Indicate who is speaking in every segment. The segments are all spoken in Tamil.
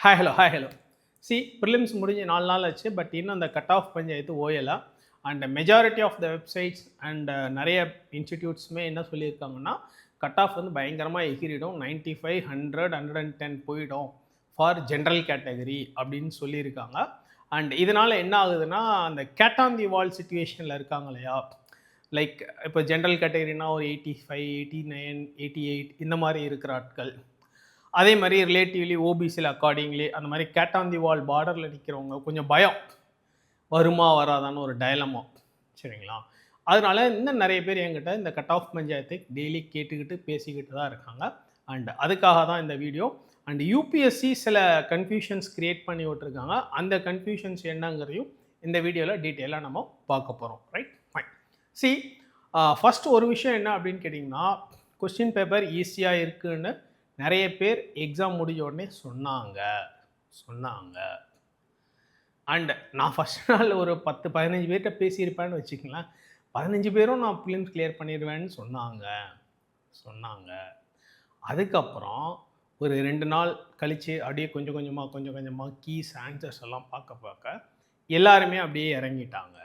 Speaker 1: Hi hello. ப்ரிலிம்ஸ் முடிஞ்சு 4 நாள் ஆச்சு. பட் இன்னும் அந்த கட் ஆஃப் பஞ்சாயத்து ஓயலை. And majority of the websites and நிறைய இன்ஸ்டிடியூட்ஸுமே என்ன சொல்லியிருக்காங்கன்னா, கட் ஆஃப் வந்து பயங்கரமாக எகிரிடும். 95, 100, 110 போயிடும் ஃபார் ஜென்ரல் கேட்டகரி அப்படின்னு சொல்லியிருக்காங்க. அண்ட் இதனால் என்ன ஆகுதுன்னா, அந்த கேட் ஆன் தி வால் சுச்சுவேஷனில் இருக்காங்க இல்லையா, லைக் இப்போ ஜென்ரல் கேட்டகரினா ஒரு 85, 89, 88 இந்த மாதிரி இருக்கிற ஆட்கள், அதே மாதிரி ரிலேட்டிவ்லி ஓபிசியில் அக்கார்டிங்லி அந்த மாதிரி கேட் ஆன் தி வால் பார்டரில் நிற்கிறவங்க கொஞ்சம் பயம் வருமா வராதான்னு ஒரு டயலமா. சரிங்களா? அதனால இன்னும் நிறைய பேர் என்கிட்ட இந்த கட் ஆஃப் பஞ்சாயத்தை டெய்லி கேட்டுக்கிட்டு பேசிக்கிட்டு தான் இருக்காங்க. அண்ட் அதுக்காக தான் இந்த வீடியோ. அண்ட் யூபிஎஸ்சி சில கன்ஃபியூஷன்ஸ் க்ரியேட் பண்ணி விட்டுருக்காங்க. அந்த கன்ஃபியூஷன்ஸ் என்னங்கிறதையும் இந்த வீடியோவில் டீட்டெயிலாக நம்ம பார்க்க போகிறோம். Right, fine. சி, ஃபஸ்ட் ஒரு விஷயம் என்ன அப்படின்னு கேட்டிங்கன்னா, கொஸ்டின் பேப்பர் ஈஸியாக இருக்குன்னு நிறைய பேர் எக்ஸாம் முடிஞ்ச உடனே சொன்னாங்க. அண்ட் நான் ஃபஸ்ட் நாள் ஒரு 10-15 பேர்கிட்ட பேசியிருப்பேன்னு வச்சுக்கலாம். 15 பேரும் நான் ப்ரிலிம்ஸ் கிளியர் பண்ணிடுவேன்னு சொன்னாங்க. அதுக்கப்புறம் ஒரு 2 நாள் கழித்து அப்படியே கொஞ்சம் கொஞ்சமாக கீஸ் ஆன்சர்ஸ் எல்லாம் பார்க்க எல்லாருமே அப்படியே இறங்கிட்டாங்க.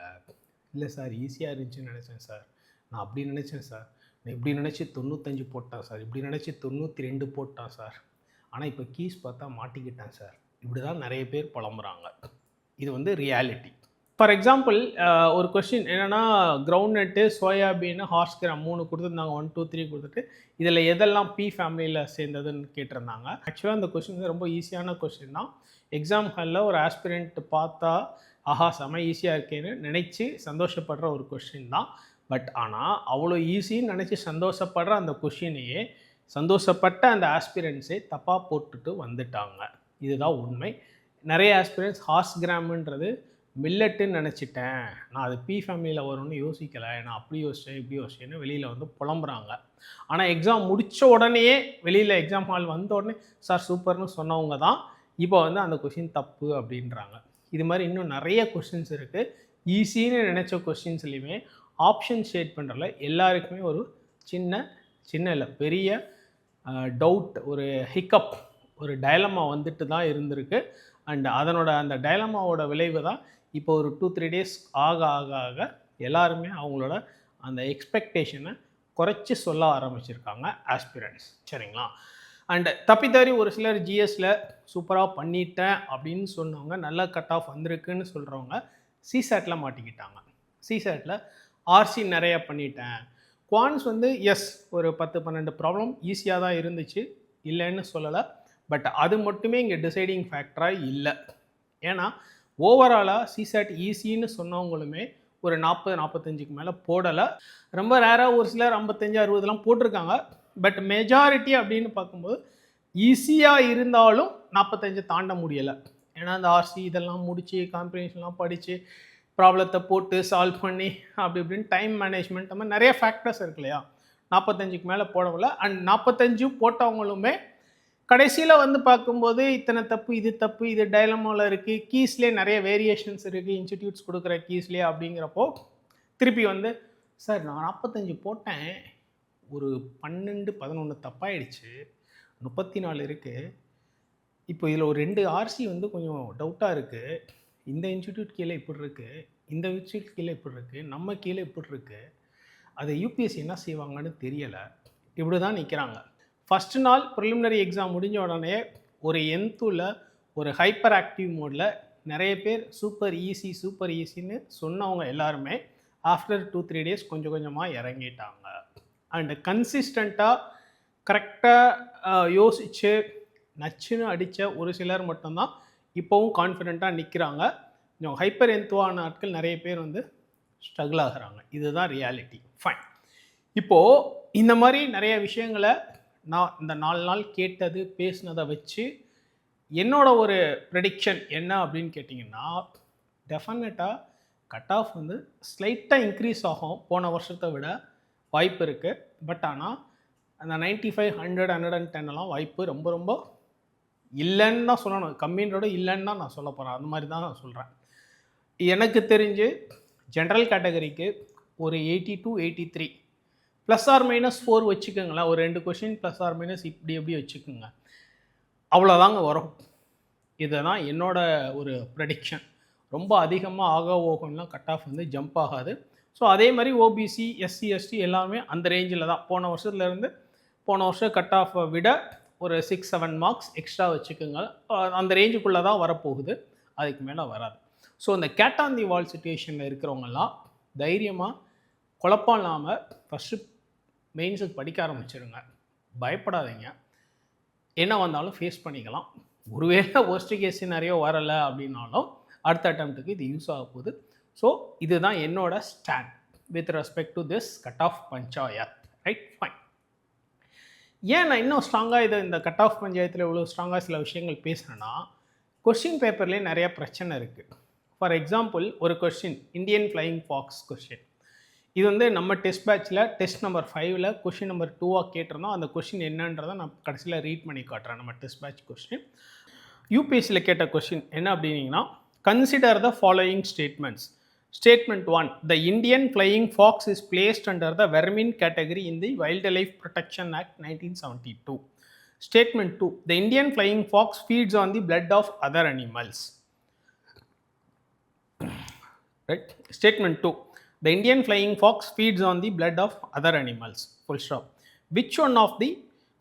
Speaker 1: இல்லை சார், ஈஸியாக இருந்துச்சுன்னு நினச்சேன் சார், நான் அப்படி நினச்சேன் சார், நான் இப்படி நினச்சி 95 போட்டான் சார், இப்படி நினச்சி 92 போட்டான் சார், ஆனால் இப்போ கீஸ் பார்த்தா மாட்டிக்கிட்டேன் சார், இப்படி தான் நிறைய பேர் புலம்புறாங்க. இது வந்து ரியாலிட்டி. ஃபார் எக்ஸாம்பிள், ஒரு கொஸ்டின் என்னென்னா, கிரவுண்ட் நட்டு, சோயாபீன், ஹார்ஸ் கிராம் 3 கொடுத்துருந்தாங்க. 1, 2, 3 கொடுத்துட்டு இதில் எதெல்லாம் பி ஃபேமிலியில் சேர்ந்ததுன்னு கேட்டிருந்தாங்க. ஆக்சுவலாக அந்த கொஸ்டின் வந்து ரொம்ப ஈஸியான கொஸ்டின் தான். எக்ஸாம் ஹாலில் ஒரு ஆஸ்பிரண்ட் பார்த்தா ஆஹா செம ஈஸியாக இருக்கேன்னு நினச்சி சந்தோஷப்படுற ஒரு கொஸ்டின் தான். பட் ஆனால் அவ்வளோ ஈஸின்னு நினச்சி சந்தோஷப்படுற அந்த கொஷினையே சந்தோஷப்பட்ட அந்த ஆஸ்பிரன்ஸே தப்பாக போட்டுட்டு வந்துட்டாங்க. இதுதான் உண்மை. நிறைய ஆஸ்பிரன்ஸ் ஹார்ஸ் கிராம்ன்றது மில்லட்டுன்னு நினச்சிட்டேன், நான் அது பி ஃபேமிலியில் வரும்னு யோசிக்கலை, நான் அப்படி யோசித்தேன் இப்படி யோசிச்சேன்னு வெளியில் வந்து புலம்புறாங்க. ஆனால் எக்ஸாம் முடித்த உடனேயே வெளியில் எக்ஸாம் ஹால் வந்த உடனே சார் சூப்பர்னு சொன்னவங்க தான் இப்போ வந்து அந்த கொஷின் தப்பு அப்படின்றாங்க. இது மாதிரி இன்னும் நிறைய கொஷின்ஸ் இருக்குது. ஈஸின்னு நினச்ச கொஷின்ஸ்லையுமே ஆப்ஷன் ஷேட் பண்ணுறல எல்லாருக்குமே ஒரு சின்ன இல்லை பெரிய டவுட், ஒரு ஹிக்கப், ஒரு டயலமா வந்துட்டு தான் இருந்திருக்கு. அண்ட் அந்த டயலமாவோட விளைவு தான் இப்போ ஒரு 2-3 டேஸ் ஆக எல்லாருமே அவங்களோட அந்த எக்ஸ்பெக்டேஷனை குறைச்சி சொல்ல ஆரம்பிச்சிருக்காங்க ஆஸ்பிரன்ட்ஸ். சரிங்களா? அண்ட் தப்பித்தவறி ஒரு சிலர் ஜிஎஸ்சில் சூப்பராக பண்ணிட்டேன் அப்படின்னு சொன்னவங்க, நல்ல கட் ஆஃப் வந்திருக்குன்னு சொல்கிறவங்க சிசேட்டில் மாட்டிக்கிட்டாங்க. சிசேட்டில் ஆர்சி நிறையா பண்ணிட்டேன். குவான்ஸ் வந்து எஸ் ஒரு 10-12 ப்ராப்ளம் ஈஸியாக தான் இருந்துச்சு, இல்லைன்னு சொல்லலை. பட் அது மட்டுமே இங்கே டிசைடிங் ஃபேக்டராக இல்லை. ஏன்னா ஓவராலாக சிசேட் ஈஸின்னு சொன்னவங்களுமே ஒரு 40-45க்கு மேலே போடலை. ரொம்ப ரேராக ஒரு சிலர் 55-60 போட்டிருக்காங்க. பட் மெஜாரிட்டி அப்படின்னு பார்க்கும்போது ஈஸியாக இருந்தாலும் 45 தாண்ட முடியலை. ஏன்னா அந்த ஆர்சி இதெல்லாம் முடித்து காம்பினேஷன்லாம் படித்து ப்ராப்ளத்தை போட்டு சால்வ் பண்ணி அப்படி இப்படின்னு டைம் மேனேஜ்மெண்ட் அந்த மாதிரி நிறைய ஃபேக்டர்ஸ் இருக்கு இல்லையா, 45க்கு மேலே போடவில்லை. அண்ட் 45 போட்டவங்களுமே கடைசியில் வந்து பார்க்கும்போது இத்தனை தப்பு, இது டைலமாவில் இருக்குது, கீஸ்லேயே நிறைய வேரியேஷன்ஸ் இருக்குது, இன்ஸ்டிடியூட்ஸ் கொடுக்குற கீஸ்லேயே அப்படிங்கிறப்போ திருப்பி வந்து சார் நான் 45 போட்டேன், ஒரு 12-11 தப்பாயிடுச்சு, 34 இருக்குது, இப்போ இதில் ஒரு 2 ஆர்சி வந்து கொஞ்சம் டவுட்டாக இருக்குது, இந்த இன்ஸ்டிடியூட் கீழே இப்படி இருக்குது, இந்த இன்ஸ்டிடியூட் கீழே இப்படி இருக்குது, நம்ம கீழே இப்படி இருக்குது, அதை யூபிஎஸ்சி என்ன செய்வாங்கன்னு தெரியலை, இப்படி தான் நிற்கிறாங்க. ஃபஸ்ட்டு நாள் ப்ரிலிமினரி எக்ஸாம் முடிஞ்ச உடனே ஒரு என்த்தில் ஒரு ஹைப்பர் ஆக்டிவ் மோடில் நிறைய பேர் சூப்பர் ஈஸின்னு சொன்னவங்க எல்லாருமே ஆஃப்டர் 2-3 டேஸ் கொஞ்சமாக இறங்கிட்டாங்க. அண்டு கன்சிஸ்டண்ட்டாக கரெக்டாக யோசித்து நச்சுன்னு அடித்த ஒரு சிலர் மட்டும்தான் இப்போவும் கான்ஃபிடெண்ட்டாக நிற்கிறாங்க. கொஞ்சம் ஹைப்பர் என்த்துவான ஆட்கள் நிறைய பேர் வந்து ஸ்ட்ரகிள் ஆகிறாங்க. இதுதான் ரியாலிட்டி. ஃபைன். இப்போது இந்த மாதிரி நிறைய விஷயங்களை நான் இந்த 4 நாள் கேட்டது பேசினதை வச்சு என்னோட ஒரு ப்ரெடிக்ஷன் என்ன அப்படின்னு கேட்டிங்கன்னா, டெஃபினட்டாக கட் ஆஃப் வந்து ஸ்லைட்டாக இன்க்ரீஸ் ஆகும் போன வருஷத்தை விட வாய்ப்பு இருக்குது. பட் ஆனால் அந்த 95, 100, 110 வாய்ப்பு ரொம்ப இல்லைன்னு தான் சொல்லணும். கம்மின்றோட இல்லைன்னு தான் நான் சொல்ல போகிறேன். அந்த மாதிரி தான் நான் சொல்கிறேன். எனக்கு தெரிஞ்சு ஜென்ரல் கேட்டகரிக்கு ஒரு 82, 83 +or-4 வச்சுக்கோங்களேன். ஒரு 2 கொஷின் +or- இப்படி எப்படி வச்சுக்கோங்க, அவ்வளோதாங்க வரும். இதுதான் என்னோட ஒரு ப்ரெடிக்ஷன். ரொம்ப அதிகமாக ஓகம்லாம் கட் ஆஃப் வந்து ஜம்ப் ஆகாது. ஸோ அதே மாதிரி ஓபிசி, எஸ்சி, எஸ்டி எல்லாமே அந்த ரேஞ்சில் தான். போன வருஷம் கட் ஆஃபை விட ஒரு 6-7 மார்க்ஸ் எக்ஸ்ட்ரா வச்சுக்கோங்க. அந்த ரேஞ்சுக்குள்ளே தான் வரப்போகுது, அதுக்கு மேலே வராது. ஸோ இந்த கேட் ஆன் தி வால் சுச்சுவேஷனில் இருக்கிறவங்கெல்லாம் தைரியமாக குழப்பம் இல்லாமல் ஃபஸ்ட்டு மெயின்ஸுக்கு படிக்க ஆரம்பிச்சிடுங்க. பயப்படாதீங்க, என்ன வந்தாலும் ஃபேஸ் பண்ணிக்கலாம். ஒருவேளை ஒர்ஸ்ட் கேஸ் சினாரியோ வரலை அப்படின்னாலும் அடுத்த அட்டெம்ப்ட்டுக்கு இது யூஸ் ஆக போகுது. ஸோ இதுதான் என்னோட stand with respect to this cut off panchayat. Right, fine. ஏன் நான் இன்னும் ஸ்ட்ராங்காக இந்த கட் ஆஃப் பஞ்சாயத்தில் இவ்வளோ ஸ்ட்ராங்காக சில விஷயங்கள் பேசுகிறேன்னா, கொஸ்டின் பேப்பர்லேயே நிறையா பிரச்சனை இருக்குது. ஃபார் எக்ஸாம்பிள், ஒரு question Indian flying fox question, இது வந்து நம்ம டெஸ்ட் பேட்சில் டெஸ்ட் நம்பர் 5ல் கொஸ்டின் நம்பர் 2 கேட்டிருந்தோம். அந்த கொஸ்டின் என்னன்றதை நான் கடைசியில் ரீட் பண்ணி காட்டுறேன். நம்ம டெஸ்ட் பேட்ச் கொஸ்டின் யூபிஎஸ்சியில் கேட்ட கொஸ்டின் என்ன அப்படின்னீங்கன்னா, consider the following statements. Statement 1. The Indian flying fox is placed under the vermin category in the Wildlife Protection Act 1972. Statement 2. The Indian flying fox feeds on the blood of other animals. Right? Statement 2. The Indian flying fox feeds on the blood of other animals. Full stop. Which one of the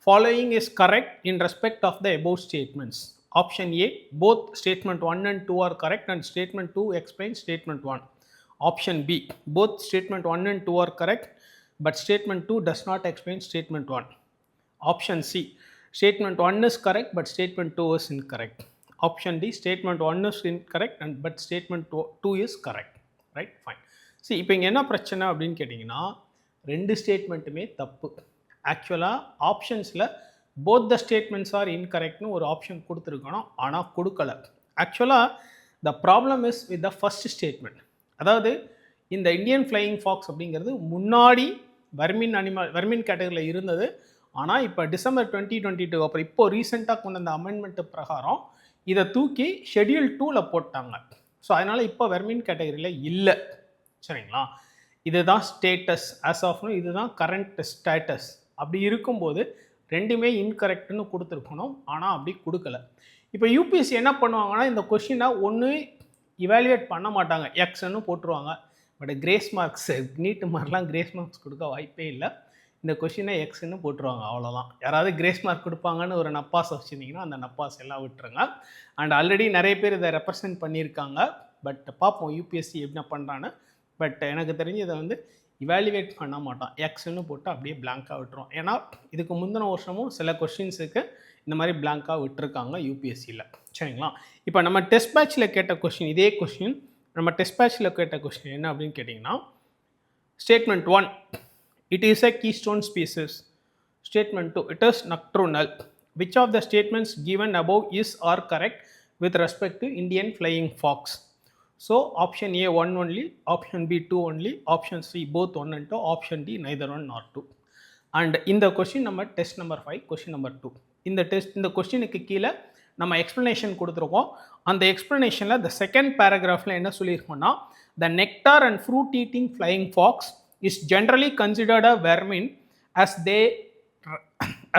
Speaker 1: following is correct in respect of the above statements? Option A. Both statement 1 and 2 are correct and statement 2 explains statement 1. Option B. Both statement 1 and 2 are correct, but statement 2 does not explain statement 1. Option C. Statement 1 is correct, but statement 2 is incorrect. Option D. Statement 1 is incorrect, but statement 2 is correct. Right? Fine. See, இப்போ இங்கே என்ன பிரச்சனை அப்படின்னு கேட்டிங்கன்னா, ரெண்டு ஸ்டேட்மெண்ட்டுமே தப்பு. ஆக்சுவலாக ஆப்ஷன்ஸில் போத் த ஸ்டேட்மெண்ட்ஸ் ஆர் இன்கரெக்ட்னு ஒரு ஆப்ஷன் கொடுத்துருக்கணும், ஆனால் கொடுக்கல. ஆக்சுவலாக the problem is with the first statement. அதாவது இந்த இந்தியன் ஃப்ளையிங் ஃபாக்ஸ் அப்படிங்கிறது முன்னாடி வர்மின் கேட்டகரியில் இருந்தது. ஆனால் இப்போ டிசம்பர் 2022 அப்புறம் இப்போ ரீசெண்டாக கொண்டு வந்த அமெண்ட்மெண்ட்டு பிரகாரம் இதை தூக்கி ஷெட்யூல் 2ல் போட்டாங்க. ஸோ அதனால் இப்போ வர்மின் கேட்டகரியில் இல்லை. சரிங்களா? இதுதான் ஸ்டேட்டஸ் ஆஸ் ஆஃப்னு, இதுதான் கரண்ட் ஸ்டேட்டஸ். அப்படி இருக்கும்போது ரெண்டுமே இன்கரெக்ட்னு கொடுத்துருக்கணும், ஆனால் அப்படி கொடுக்கல. இப்போ யூபிஎஸ்சி என்ன பண்ணுவாங்கன்னா, இந்த கொஷினை ஒன்று இவாலுவேட் பண்ண மாட்டாங்க, எக்ஸ்ன்னு போட்டுருவாங்க. பட் கிரேஸ் மார்க்ஸ், நீட்டு மாதிரிலாம் கிரேஸ் மார்க்ஸ் கொடுக்க வாய்ப்பே இல்லை. இந்த கொஷினை எக்ஸ்ன்னு போட்டுருவாங்க, அவ்வளோதான். யாராவது கிரேஸ் மார்க் கொடுப்பாங்கன்னு ஒரு நப்பாஸ் வச்சுருந்தீங்கன்னா அந்த நப்பாஸ் எல்லாம் விட்டுருங்க. அண்ட் ஆல்ரெடி நிறைய பேர் இதை ரெப்ரசன்ட் பண்ணியிருக்காங்க. பட் பார்ப்போம் யூபிஎஸ்சி என்ன பண்ணுறான்னு. பட் எனக்கு தெரிஞ்சு இதை வந்து இவாலுவேட் பண்ண மாட்டோம், எக்ஸ்ன்னு போட்டு அப்படியே பிளாங்காக விட்டுருவோம். ஏன்னா இதுக்கு முந்தின வருஷமும் சில கொஷின்ஸுக்கு இந்த மாதிரி பிளாங்காக விட்டுருக்காங்க யூபிஎஸ்சியில். சரிங்களா? இப்போ நம்ம டெஸ்ட் பேட்சில் கேட்ட கொஸ்டின், இதே கொஸ்டின் நம்ம டெஸ்ட் பேட்சில் கேட்ட கொஸ்டின் என்ன அப்படின்னு கேட்டிங்கன்னா, statement 1, it is a keystone species. Statement 2, it is nocturnal. Which of the statements given above is are correct with respect to Indian flying fox? So option A 1 only, option B 2 only, option C both 1 and 2, option D neither 1 nor 2. And இந்த கொஸ்டின் நம்ம டெஸ்ட் நம்பர் 5 கொஸ்டின் நம்பர் 2. இந்த கொஸ்டினுக்கு கீழே நம்ம எக்ஸ்ப்ளனேஷன் கொடுத்துருக்கோம். அந்த எக்ஸ்ப்ளனேஷனில் த செகண்ட் பேராகிராஃபில் என்ன சொல்லியிருக்கோம்னா, the nectar and fruit eating flying fox is generally considered a vermin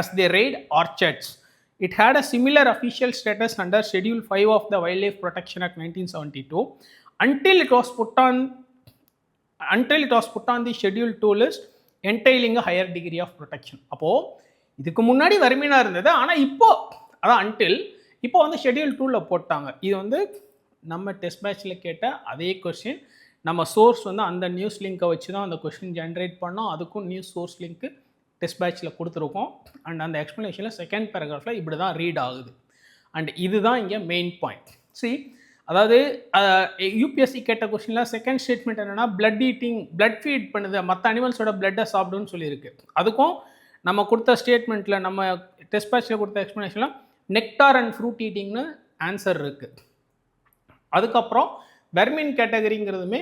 Speaker 1: as they raid orchards. It had a similar official status under Schedule 5 of the Wildlife Protection Act 1972 until it was put on the Schedule 2 list, entailing a higher degree of protection. அப்போது இதுக்கு முன்னாடி வறுமையாக இருந்தது, ஆனால் இப்போ வந்து ஷெட்யூல் 2ல் போட்டாங்க. இது வந்து நம்ம டெஸ்ட் பேட்சில் கேட்ட அதே கொஸ்டின். நம்ம சோர்ஸ் வந்து அந்த நியூஸ் லிங்க்கை வச்சு தான் அந்த கொஸ்டின் ஜென்ரேட் பண்ணோம். அதுக்கும் நியூஸ் சோர்ஸ் லிங்க்கு டெஸ்ட் பேட்சில் கொடுத்துருக்கோம். அண்ட் அந்த எக்ஸ்ப்ளனேஷனில் செகண்ட் பேராகிராஃபில் இப்படி தான் ரீட் ஆகுது. அண்ட் இதுதான் இங்கே மெயின் பாயிண்ட். அதாவது யூபிஎஸ்சி கேட்ட கொஸ்டினில் செகண்ட் ஸ்டேட்மெண்ட் என்னென்னா, பிளட் ஃபீட் பண்ணுது, மற்ற அனிமல்ஸோட பிளட்டை சாப்பிடுன்னு சொல்லியிருக்கு. அதுக்கும் நம்ம கொடுத்த ஸ்டேட்மெண்ட்டில், நம்ம டெஸ்ட் பேட்சில் கொடுத்த எக்ஸ்ப்ளனேஷனில் நெக்டார் அண்ட் ஃப்ரூட் ஈட்டிங்னு ஆன்சர் இருக்குது. அதுக்கப்புறம் வெர்மின் கேட்டகரிங்கிறதுமே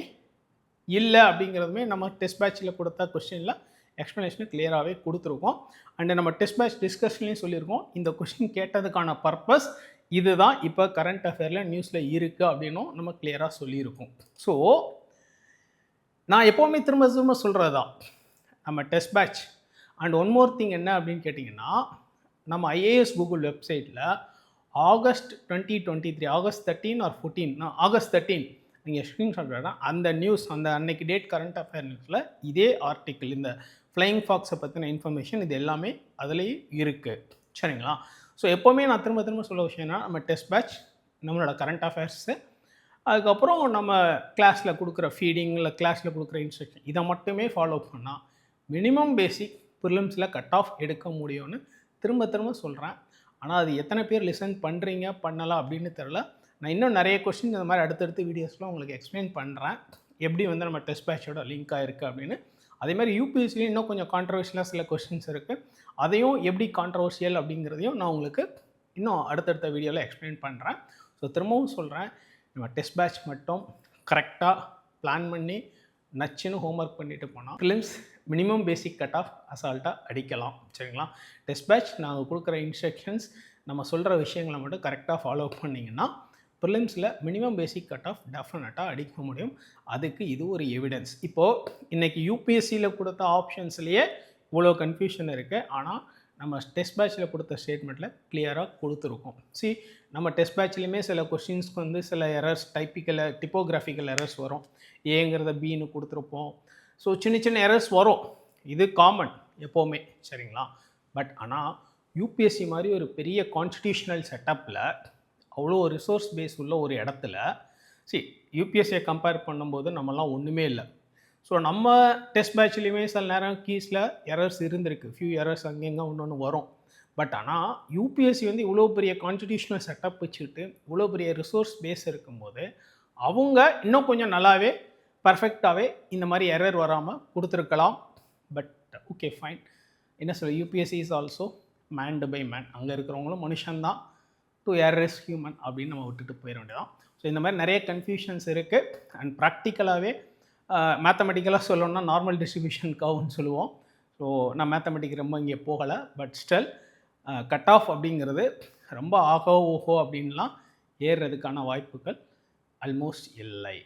Speaker 1: இல்லை அப்படிங்கிறதுமே நம்ம டெஸ்ட் பேட்சில் கொடுத்த கொஸ்டினில் எக்ஸ்ப்ளனேஷன் கிளியராகவே கொடுத்துருக்கோம். அண்ட் நம்ம டெஸ்ட் பேட்ச் டிஸ்கஷன்லேயும் சொல்லியிருக்கோம், இந்த கொஸ்டின் கேட்டதுக்கான பர்பஸ் இதுதான், இப்போ கரண்ட் அஃபேரில் நியூஸில் இருக்குது அப்படின்னும் நம்ம கிளியராக சொல்லியிருக்கோம். ஸோ நான் எப்போவுமே திரும்ப சொல்கிறது தான் நம்ம test batch. And one more thing என்ன அப்படின்னு கேட்டிங்கன்னா, நம்ம ஐஏஎஸ் கூகுள் வெப்சைட்டில் ஆகஸ்ட் 2023 ஆகஸ்ட் 13 ஆர் 14 ஆகஸ்ட் 13 நீங்கள் ஸ்க்ரீன்ஷாட் வேணால் அந்த நியூஸ் அந்த அன்னைக்கு டேட் கரண்ட் அஃபேர் நியூஸில் இதே ஆர்டிக்கிள் இந்த ஃப்ளையிங் ஃபாக்ஸை பற்றின இன்ஃபர்மேஷன் இது எல்லாமே அதுலேயே இருக்குது. சரிங்களா? ஸோ எப்போவுமே நான் திரும்ப திரும்ப சொல்ல விஷயம்னா நம்ம டெஸ்ட் பேட்ச் நம்மளோட கரண்ட் அஃபேர்ஸு அதுக்கப்புறம் நம்ம கிளாஸில் கொடுக்குற ஃபீடிங் இல்லை கிளாஸில் கொடுக்குற இன்ஸ்ட்ரக்ஷன் இதை மட்டுமே ஃபாலோ பண்ணால் மினிமம் பேசிக் ப்ரிலிம்ஸில் கட் ஆஃப் எடுக்க முடியும்னு திரும்ப திரும்ப சொல்கிறேன். ஆனால் அது எத்தனை பேர் லிசன் பண்ணுறீங்க பண்ணலாம் அப்படின்னு தெரில. நான் இன்னும் நிறைய கொஸ்டின் இந்த மாதிரி அடுத்தடுத்து வீடியோஸ்லாம் உங்களுக்கு எக்ஸ்பிளைன் பண்ணுறேன் எப்படி வந்து நம்ம டெஸ்ட் பேட்சோட லிங்காக இருக்குது அப்படின்னு. அதேமாதிரி யூபிஎஸ்சிலையும் இன்னும் கொஞ்சம் கான்ட்ரவர்ஷியலாக சில கொஸ்டின்ஸ் இருக்குது. அதையும் எப்படி கான்ட்ரவர்ஷியல் அப்படிங்கிறதையும் நான் உங்களுக்கு இன்னும் அடுத்தடுத்த வீடியோவில் எக்ஸ்பிளைன் பண்ணுறேன். ஸோ திரும்பவும் சொல்கிறேன், நம்ம டெஸ்ட் பேட்ச் மட்டும் கரெக்டாக பிளான் பண்ணி நச்சுன்னு ஹோம்ஒர்க் பண்ணிட்டு போனால் prelims minimum basic cut off அசால்ட்டாக அடிக்கலாம். சரிங்களா? டெஸ்ட் பேட்ச் நாங்கள் கொடுக்குற இன்ஸ்ட்ரக்ஷன்ஸ் நம்ம சொல்கிற விஷயங்களை மட்டும் கரெக்டாக ஃபாலோ பண்ணிங்கன்னா ப்ரிலிம்ஸில் மினிமம் பேசிக் கட் ஆஃப் டெஃபினட்டாக அடிக்க முடியும். அதுக்கு இது ஒரு எவிடன்ஸ். இப்போது இன்றைக்கி யூபிஎஸ்சியில் கொடுத்த ஆப்ஷன்ஸ்லேயே இவ்வளோ கன்ஃபியூஷன் இருக்குது. ஆனால் நம்ம டெஸ்ட் பேட்சில் கொடுத்த ஸ்டேட்மெண்ட்டில் கிளியராக கொடுத்துருக்கோம். நம்ம டெஸ்ட் பேட்ச்லேயுமே சில கொஸ்டின்ஸ்க்கு வந்து சில எரர்ஸ் டிப்போகிராஃபிக்கல் எரர்ஸ் வரும். ஏங்கிறத பின்னு கொடுத்துருப்போம். ஸோ சின்ன சின்ன எரர்ஸ் வரும், இது காமன் எப்போவுமே. சரிங்களா? பட் ஆனால் யூபிஎஸ்சி மாதிரி ஒரு பெரிய கான்ஸ்டிடியூஷனல் செட்டப்பில் அவ்வளோ ரிசோர்ஸ் பேஸ் உள்ள ஒரு இடத்துல யூபிஎஸ்சியை கம்பேர் பண்ணும்போது நம்மலாம் ஒன்றுமே இல்லை. ஸோ நம்ம டெஸ்ட் பேட்ச்லேயுமே சில நேரம் கீஸில் எரர்ஸ் இருந்திருக்கு, ஃபியூ எரர்ஸ் அங்கங்கே ஒன்று வரும். பட் ஆனால் யூபிஎஸ்சி வந்து இவ்வளோ பெரிய கான்ஸ்டிடியூஷனல் செட்டப் வச்சுக்கிட்டு இவ்வளோ பெரிய ரிசோர்ஸ் பேஸ் இருக்கும்போது அவங்க இன்னும் கொஞ்சம் நல்லாவே பர்ஃபெக்டாகவே இந்த மாதிரி எரர் வராமல் கொடுத்துருக்கலாம். பட் ஓகே ஃபைன், என்ன சொல்ல, UPSC is also manned by man. அங்கே இருக்கிறவங்களும் மனுஷன்தான், டு எரர் இஸ் ஹியூமன் அப்படின்னு நம்ம விட்டுட்டு போயிட வேண்டியதான். ஸோ இந்த மாதிரி நிறைய கன்ஃபியூஷன்ஸ் இருக்குது. அண்ட் ப்ராக்டிக்கலாகவே மேத்தமெட்டிக்கலாக சொல்லணும்னா நார்மல் டிஸ்ட்ரிபியூஷன் கர்வ்னு சொல்லுவோம். ஸோ நான் மேத்தமெட்டிக் ரொம்ப இங்கே போகலை. பட் ஸ்டில் கட் ஆஃப் அப்படிங்கிறது ரொம்ப ஆகோ ஓஹோ அப்படின்லாம் ஏறுறதுக்கான வாய்ப்புகள் ஆல்மோஸ்ட் இல்லை.